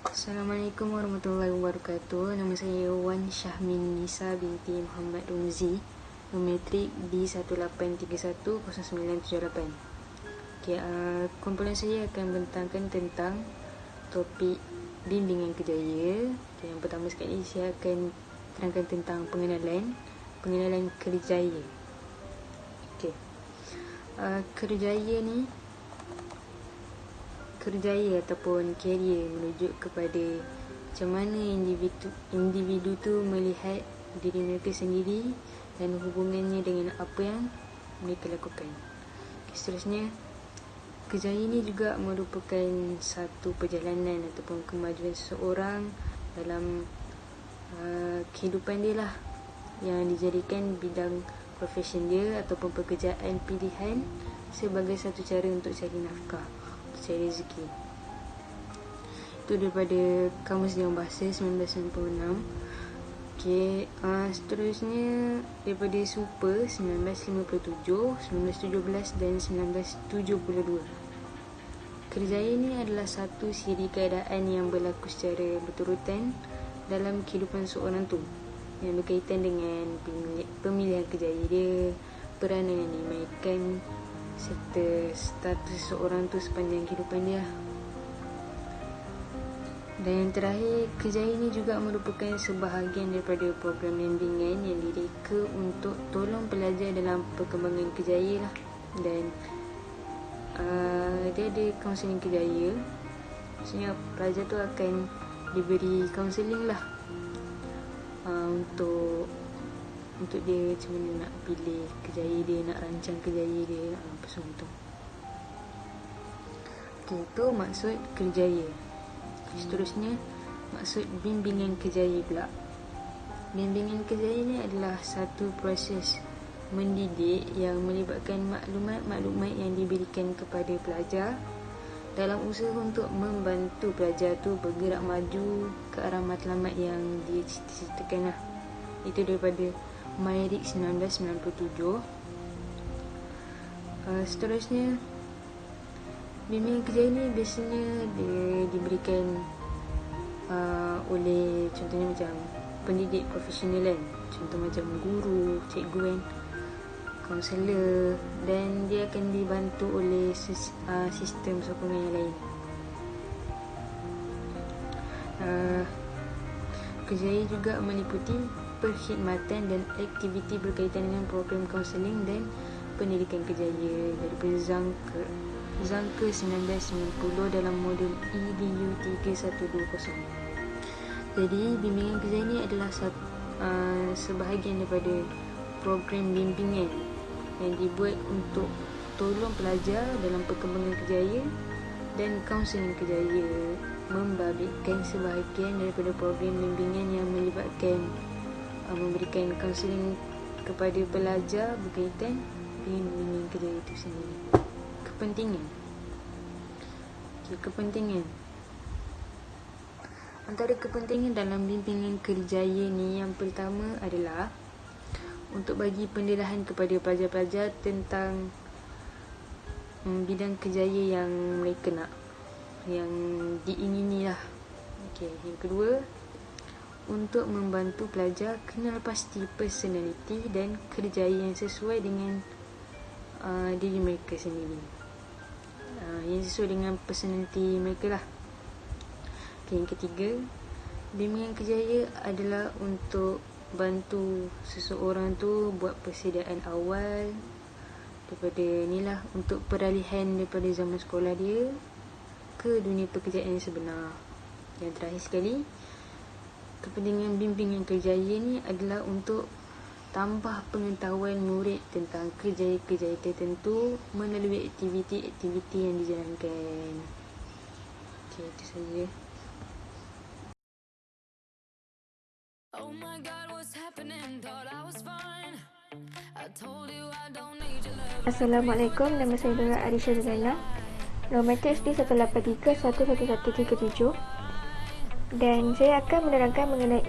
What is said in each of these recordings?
Assalamualaikum warahmatullahi wabarakatuh. Nama saya Wan Syahmin Nisa binti Muhammad Rumzi, Metrik D18310978. Kumpulan saya akan membentangkan tentang topik bimbingan kerjaya. Yang pertama sekali saya akan terangkan tentang pengenalan kerjaya. Kerjaya ataupun karier merujuk kepada macam mana individu tu melihat diri mereka sendiri dan hubungannya dengan apa yang mereka lakukan. Seterusnya, kerjaya ini juga merupakan satu perjalanan ataupun kemajuan seseorang dalam kehidupan dia lah, yang dijadikan bidang profesion dia ataupun pekerjaan pilihan sebagai satu cara untuk cari nafkah, cari rezeki. Itu daripada Kamus Dewan Bahasa 1996. Seterusnya daripada Super 1957, 1917 dan 1972. Kerjaya ini adalah satu siri keadaan yang berlaku secara berturutan dalam kehidupan seorang tu, yang berkaitan dengan pemilihan kerjaya dia, peranan yang dimainkan serta status seorang tu sepanjang kehidupan dia. Dan yang terakhir, kerjaya ini juga merupakan sebahagian daripada program bimbingan yang direka untuk tolong pelajar dalam perkembangan kerjaya lah. Dan dia ada kaunseling kerjaya. Maksudnya pelajar tu akan diberi kaunseling lah, untuk dia macam mana nak pilih kerjaya dia, nak rancang kerjaya dia, apa semua tu. Itu maksud kerjaya. Seterusnya, maksud bimbingan kerjaya pula. Bimbingan kerjaya ni adalah satu proses mendidik yang melibatkan maklumat-maklumat yang diberikan kepada pelajar dalam usaha untuk membantu pelajar tu bergerak maju ke arah matlamat yang dia cita-citakan lah. Itu daripada Myrick 1997. Seterusnya, bimbingan kerjaya ni biasanya dia diberikan oleh contohnya macam pendidik profesional kan, contoh macam guru, cikgu kan, kaunselor, dan dia akan dibantu oleh sistem sokongan yang lain. Kerjaya juga meliputi perkhidmatan dan aktiviti berkaitan dengan program kaunseling dan pendidikan kerjaya daripada Zangka 1990 dalam modul EDU 3120. Jadi bimbingan kerjaya ini adalah sebahagian daripada program bimbingan yang dibuat untuk tolong pelajar dalam perkembangan kerjaya, dan kaunseling kerjaya membabitkan sebahagian daripada program bimbingan yang melibatkan memberikan kaunseling kepada pelajar berkaitan dengan bimbingan kerjaya itu sendiri. Kepentingan. Antara kepentingan dalam bimbingan kerjaya ni, yang pertama adalah untuk bagi pendarahan kepada pelajar-pelajar tentang bidang kerjaya yang mereka nak, yang diingini lah. Yang kedua, untuk membantu pelajar kenal pasti personaliti dan kerjaya yang sesuai dengan diri mereka sendiri, yang sesuai dengan personaliti mereka lah. Yang ketiga, bimbingan kerjaya adalah untuk bantu seseorang tu buat persediaan awal daripada ni lah, untuk peralihan daripada zaman sekolah dia ke dunia pekerjaan yang sebenar. Yang terakhir sekali, kepentingan bimbingan kerjaya ni adalah untuk tambah pengetahuan murid tentang kerjaya-kerjaya tertentu melalui aktiviti-aktiviti yang dijalankan. Itu saja. Assalamualaikum, nama saya Dora Arisha Zulaina, nombor SD 183-11137, dan saya akan menerangkan mengenai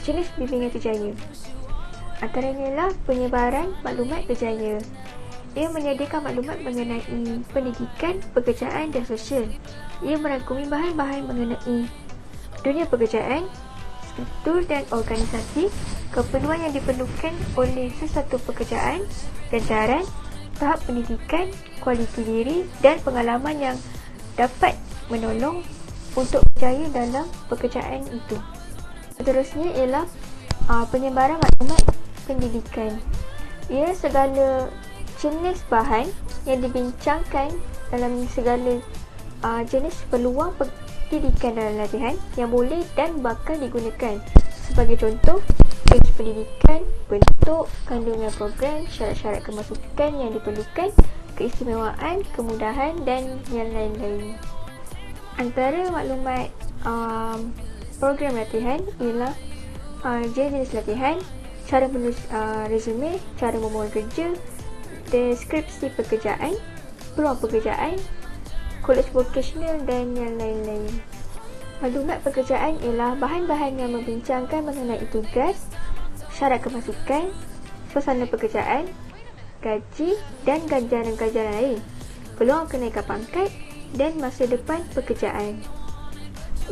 jenis bimbingan kerjaya. Antaranya ialah penyebaran maklumat kerjaya. Ia menyediakan maklumat mengenai pendidikan, pekerjaan dan sosial Ia merangkumi bahan-bahan mengenai dunia pekerjaan, struktur dan organisasi, keperluan yang diperlukan oleh sesuatu pekerjaan, ganjaran, tahap pendidikan, kualiti diri dan pengalaman yang dapat menolong untuk berjaya dalam pekerjaan itu. Seterusnya ialah penyebaran maklumat pendidikan. Ia segala jenis bahan yang dibincangkan dalam segala jenis peluang pendidikan dalam latihan yang boleh dan bakal digunakan. Sebagai contoh, jenis pendidikan, bentuk, kandungan program, syarat-syarat kemasukan yang diperlukan, keistimewaan, kemudahan dan yang lain-lain. Antara maklumat program latihan ialah jenis latihan, cara menulis resume, cara memohon kerja, deskripsi pekerjaan, peluang pekerjaan, college vocational dan yang lain-lain. Maklumat pekerjaan ialah bahan-bahan yang membincangkan mengenai tugas, syarat kemasukan, suasana pekerjaan, gaji dan ganjaran-ganjaran lain, peluang kenaikan pangkat dan masa depan pekerjaan.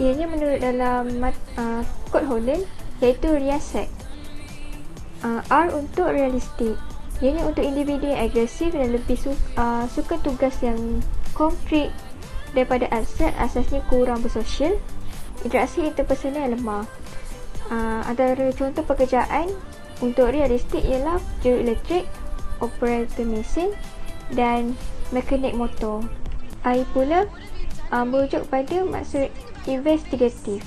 Ianya menurut dalam kod Holland iaitu riasat. R untuk realistik. Ianya untuk individu yang agresif dan lebih suka tugas yang konkret daripada abstrak, asasnya kurang bersosial, interaksi interpersonal yang lemah. Antara contoh pekerjaan untuk realistik ialah juru elektrik, operator mesin dan mekanik motor. I pula merujuk pada maksud investigatif.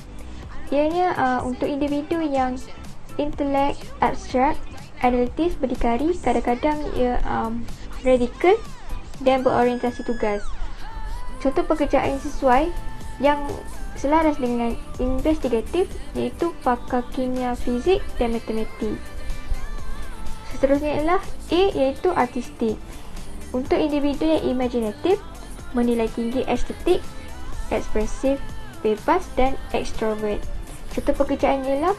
Ianya untuk individu yang intelek, abstrak, analitis, berdikari, kadang-kadang ia radikal dan berorientasi tugas. Contoh pekerjaan yang sesuai yang selaras dengan investigatif iaitu pakar kimia, fizik dan matematik. Seterusnya ialah A iaitu artistik. Untuk individu yang imaginatif, menilai tinggi estetik, ekspresif, bebas dan ekstrovert. Contoh pekerjaan ialah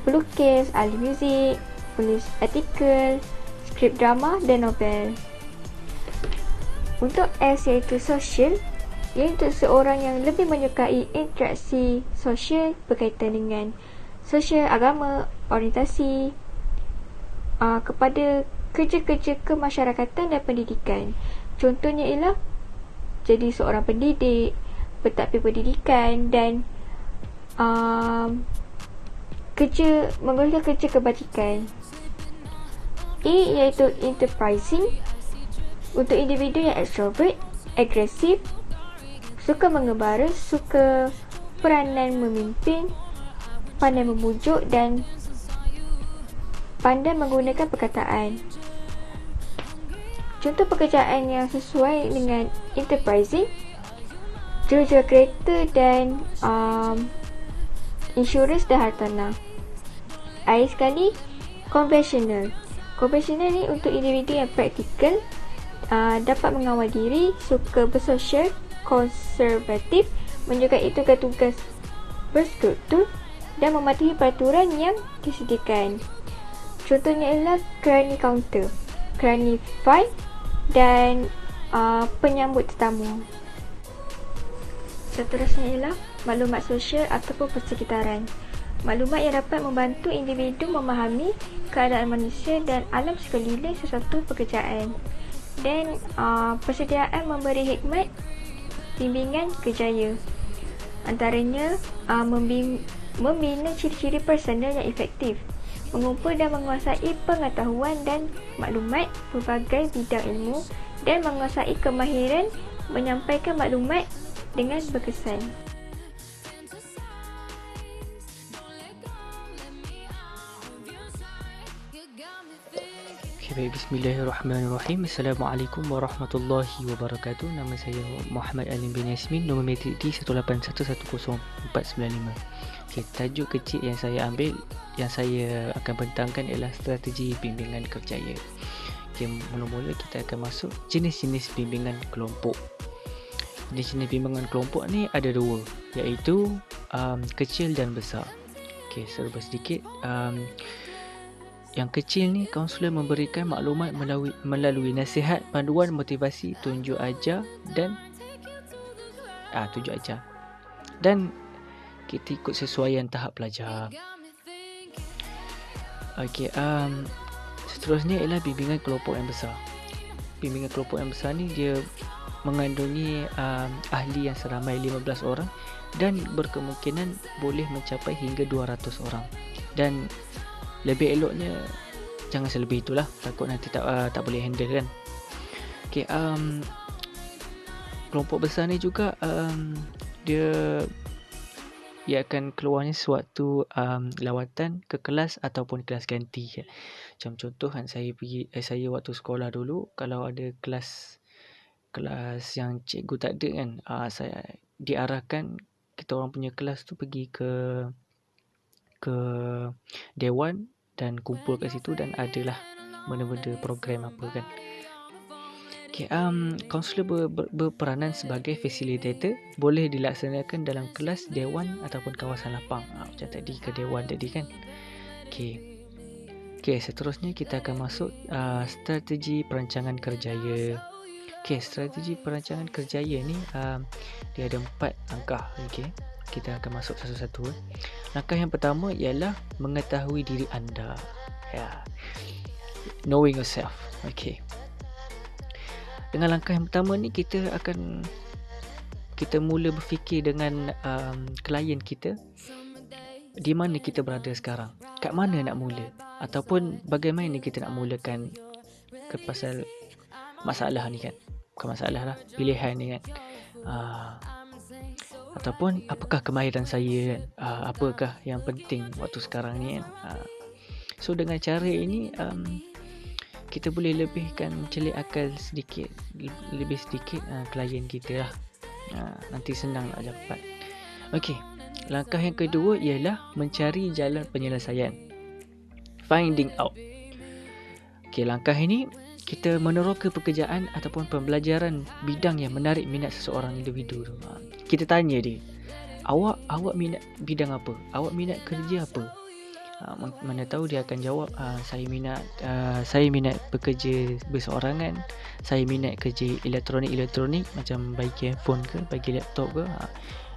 pelukis, ahli muzik, penulis artikel, skrip drama dan novel. Untuk S iaitu social, ia untuk seorang yang lebih menyukai interaksi sosial berkaitan dengan sosial, agama, orientasi kepada kerja-kerja kemasyarakatan dan pendidikan. Contohnya ialah jadi seorang pendidik, pentadbir pendidikan dan menguruskan kerja kebajikan. E iaitu enterprising, untuk individu yang extrovert, agresif, suka mengembara, suka peranan memimpin, pandai memujuk dan pandai menggunakan perkataan. Contoh pekerjaan yang sesuai dengan enterprising, jual kereta dan insurans dan hartanah. Air sekali, conventional. Conventional ni untuk individu yang praktikal, dapat mengawal diri, suka bersosial, konservatif, menyukai tugas-tugas berstruktur dan mematuhi peraturan yang disediakan. Contohnya ialah kerani kaunter, kerani file dan penyambut tetamu. Seterusnya ialah maklumat sosial ataupun persekitaran. Maklumat yang dapat membantu individu memahami keadaan manusia dan alam sekeliling sesuatu pekerjaan. Dan persediaan memberi hikmat, bimbingan kerjaya. Antaranya membina ciri-ciri personal yang efektif, mengumpul dan menguasai pengetahuan dan maklumat berbagai bidang ilmu dan menguasai kemahiran menyampaikan maklumat dengan berkesan. Baik, bismillahirrahmanirrahim. Assalamualaikum warahmatullahi wabarakatuh. Nama saya Muhammad Alim bin Yasmin, nombor metrik D18110-495. Okay, tajuk kecil yang saya ambil, yang saya akan bentangkan ialah strategi bimbingan kerjaya. Okay, mula-mula kita akan masuk jenis-jenis bimbingan kelompok. Jenis-jenis bimbingan kelompok ni ada dua, iaitu kecil dan besar. Okay, serba sedikit. Yang kecil ni, kaunselor memberikan maklumat melalui nasihat, panduan, motivasi, tunjuk ajar dan tunjuk ajar. Dan kita ikut sesuaian tahap belajar. Okey, seterusnya ialah bimbingan kelompok yang besar. Bimbingan kelompok yang besar ni dia mengandungi ahli yang seramai 15 orang dan berkemungkinan boleh mencapai hingga 200 orang. Dan lebih eloknya jangan selebihi itulah, takut nanti tak boleh handle kan. Okey, kelompok besar ni juga dia akan keluarnya suatu lawatan ke kelas ataupun kelas ganti. Macam contoh kan, saya waktu sekolah dulu, kalau ada kelas yang cikgu tak ada kan, saya diarahkan, kita orang punya kelas tu pergi ke dewan dan kumpul kat situ dan adalah benda-benda program apa kan. Okay, kaunselor berperanan sebagai facilitator, boleh dilaksanakan dalam kelas, dewan ataupun kawasan lapang. Macam tadi ke dewan tadi kan. Okay, seterusnya kita akan masuk strategi perancangan kerjaya. Okay, strategi perancangan kerjaya ni dia ada 4 langkah. Okay, kita akan masuk satu-satu. Langkah yang pertama ialah mengetahui diri anda. Knowing yourself. Okay. Dengan langkah yang pertama ni, kita mula berfikir dengan klien kita, di mana kita berada sekarang, kat mana nak mula, ataupun bagaimana kita nak mulakan ke pasal masalah ni kan. Bukan masalah lah, pilihan ni kan. Ataupun apakah kemahiran saya kan, apakah yang penting waktu sekarang ni kan. So dengan cara ini kita boleh lebihkan celik akal lebih sedikit klien kita lah. Nanti senang nak dapat. Okey, langkah yang kedua ialah mencari jalan penyelesaian, finding out. Okey, langkah ini kita meneroka pekerjaan ataupun pembelajaran bidang yang menarik minat seseorang individu tu. Kita tanya dia, awak minat bidang apa? Awak minat kerja apa? Mana tahu dia akan jawab, saya minat bekerja berseorangan, saya minat kerja elektronik macam bagi handphone ke, bagi laptop ke,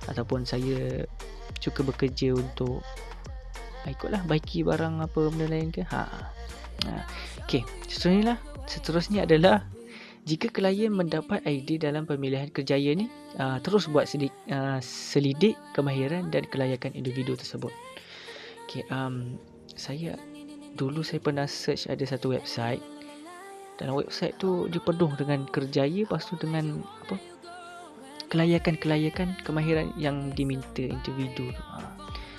ataupun saya suka bekerja untuk ikutlah baiki barang apa benda lain ke. Okey, seterusnya adalah jika klien mendapat idea dalam pemilihan kerjaya ni, terus buat selidik kemahiran dan kelayakan individu tersebut. Okay, saya pernah search ada satu website. Dalam website tu dia penuh dengan kerjaya, lepas tu dengan kelayakan kemahiran yang diminta individu.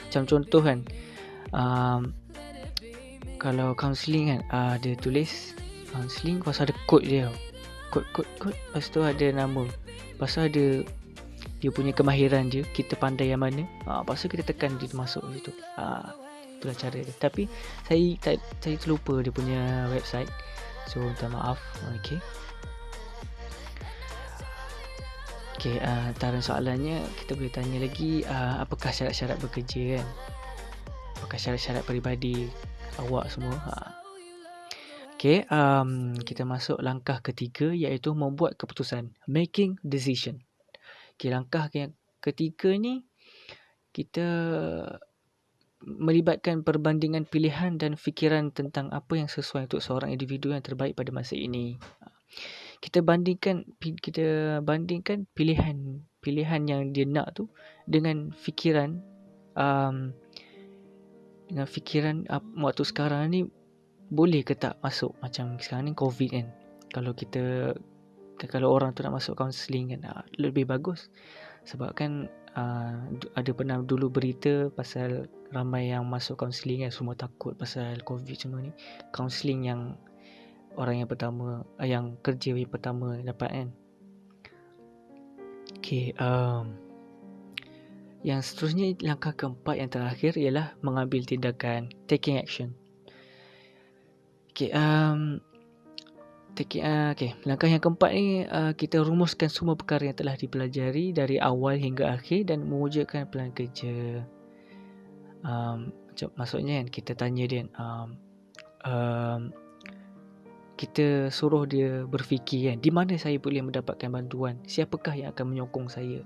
Macam contoh kan, kalau counselling kan, dia tulis counselling, lepas ada kod dia, kod, lepas tu ada nama, lepas tu ada dia punya kemahiran dia, kita pandai yang mana, lepas tu kita tekan dia masuk situ. Itulah cara dia. Tapi saya terlupa dia punya website, so minta maaf. Okey, antara soalannya kita boleh tanya lagi, apakah syarat-syarat bekerja kan, apakah syarat-syarat peribadi awak semua. Okey, kita masuk langkah ketiga, iaitu membuat keputusan, making decision. Okay, langkah yang ketiga ni kita melibatkan perbandingan pilihan dan fikiran tentang apa yang sesuai untuk seorang individu yang terbaik pada masa ini. Kita bandingkan pilihan yang dia nak tu dengan fikiran waktu sekarang ni boleh ke tak masuk. Macam sekarang ni COVID kan, kalau orang tu nak masuk kaunseling kan, lebih bagus. Sebab kan ada pernah dulu berita pasal ramai yang masuk kaunseling kan, semua takut pasal COVID semua ni. Kaunseling yang orang yang pertama, yang kerja yang pertama dapat kan. Okay, yang seterusnya, langkah keempat yang terakhir ialah mengambil tindakan, taking action. Okay, langkah yang keempat ni, kita rumuskan semua perkara yang telah dipelajari dari awal hingga akhir dan mewujudkan pelan kerja. Maksudnya kan, kita tanya dia, kita suruh dia berfikir kan, di mana saya boleh mendapatkan bantuan, siapakah yang akan menyokong saya.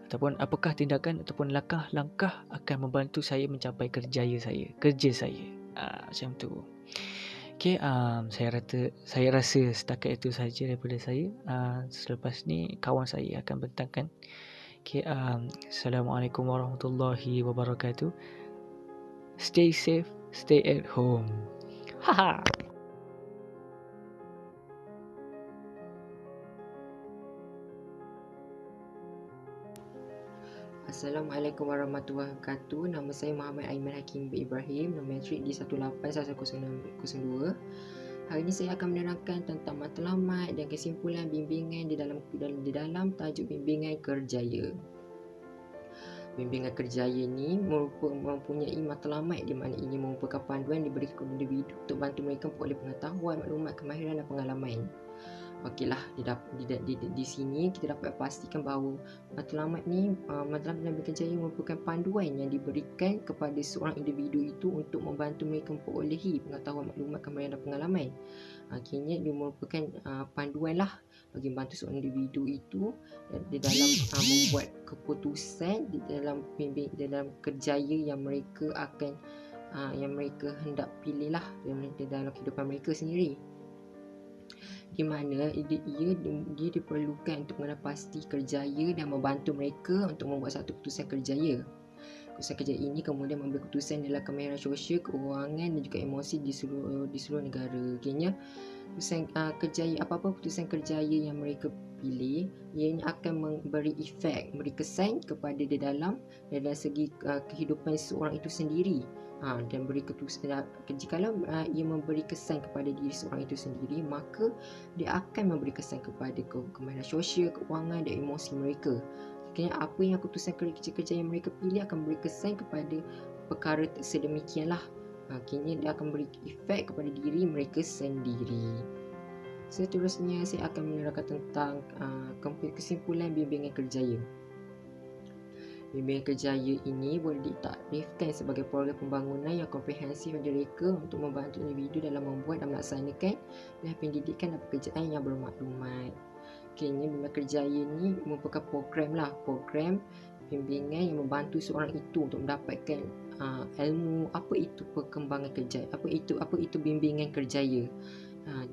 ataupun apakah tindakan ataupun langkah-langkah akan membantu saya mencapai kerja saya. Macam tu. Okey, saya rasa setakat itu saja daripada saya. Selepas ni kawan saya akan bentangkan. Okey, Assalamualaikum warahmatullahi wabarakatuh. Stay safe, stay at home. Haha. Assalamualaikum warahmatullahi wabarakatuh. Nama saya Muhammad Aiman Hakim bin Ibrahim, nombor matrik di 181102. Hari ini saya akan menerangkan tentang matlamat dan kesimpulan bimbingan di dalam tajuk bimbingan kerjaya. Bimbingan kerjaya ini mempunyai matlamat di mana ini merupakan panduan diberikan kepada individu untuk bantu mereka memperoleh pengetahuan, maklumat, kemahiran dan pengalaman. Okeylah, di sini kita dapat pastikan bahawa matlamat dalam kerjaya merupakan panduan yang diberikan kepada seorang individu itu untuk membantu mereka memperolehi pengetahuan, maklumat, kemahiran dan pengalaman. Akhirnya dia merupakan panduan lah bagi membantu seorang individu itu di dalam membuat keputusan di dalam kerjaya yang mereka akan yang mereka hendak pilih lah dalam kehidupan mereka sendiri, di mana dia diperlukan untuk mengenal pasti kerjaya dan membantu mereka untuk membuat satu keputusan kerjaya. Keputusan kerjaya ini kemudian memberi keputusan dalam kemahiran sosial, keuangan dan juga emosi di seluruh negara. Akhirnya apa-apa keputusan kerjaya yang mereka pilih, ianya akan memberi efek, memberi kesan kepada di dalam segi kehidupan seorang itu sendiri. Dan beri keputusan, jikalau ia memberi kesan kepada diri seorang itu sendiri, maka dia akan memberi kesan kepada kemahiran sosial, keuangan dan emosi mereka. Akhirnya apa yang keputusan kerja yang mereka pilih akan memberi kesan kepada perkara sedemikianlah. Akhirnya dia akan beri efek kepada diri mereka sendiri. Seterusnya saya akan menerangkan tentang kesimpulan bimbingan kerjaya. Bimbingan kerjaya ini boleh ditakrifkan sebagai program pembangunan yang komprehensif dan direka untuk membantu individu dalam membuat dan melaksanakan pendidikan dan pekerjaan yang bermaklumat. Akhirnya bimbingan kerjaya ini merupakan program bimbingan yang membantu seorang itu untuk mendapatkan ilmu apa itu perkembangan kerjaya, apa itu bimbingan kerjaya.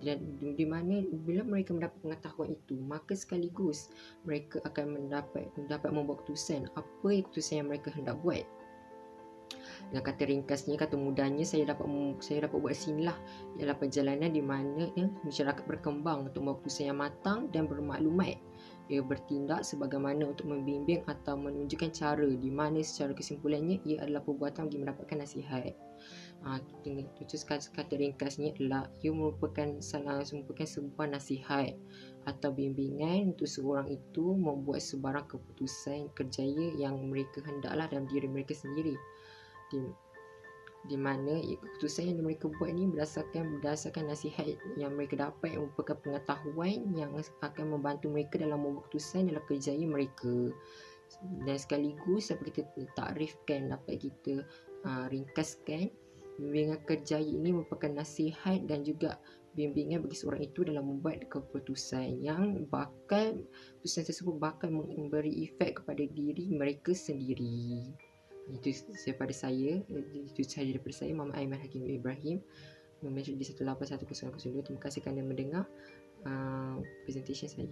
Di mana bila mereka mendapat pengetahuan itu, maka sekaligus mereka akan mendapat membuat keputusan apa keputusan yang mereka hendak buat. Dengan kata ringkasnya, kata mudahnya, saya dapat buat sinilah ialah perjalanan di mana masyarakat berkembang untuk membuat keputusan yang matang dan bermaklumat. Ia bertindak sebagaimana untuk membimbing atau menunjukkan cara di mana secara kesimpulannya ia adalah perbuatan bagi mendapatkan nasihat. Kata ringkasnya adalah ia merupakan sebuah nasihat atau bimbingan untuk seorang itu membuat sebarang keputusan kerjaya yang mereka hendaklah dalam diri mereka sendiri, di mana keputusan yang mereka buat ni berdasarkan nasihat yang mereka dapat, merupakan pengetahuan yang akan membantu mereka dalam membuat keputusan dalam kerjaya mereka. Dan sekaligus dapat kita takrifkan, dapat kita ringkaskan, bimbingan kerjaya ini merupakan nasihat dan juga bimbingan bagi seorang itu dalam membuat keputusan yang keputusan tersebut bakal memberi efek kepada diri mereka sendiri. Itu daripada saya, Muhammad Aiman Hakim Ibrahim, nombor di 181002. Terima kasih kerana mendengar presentation saya.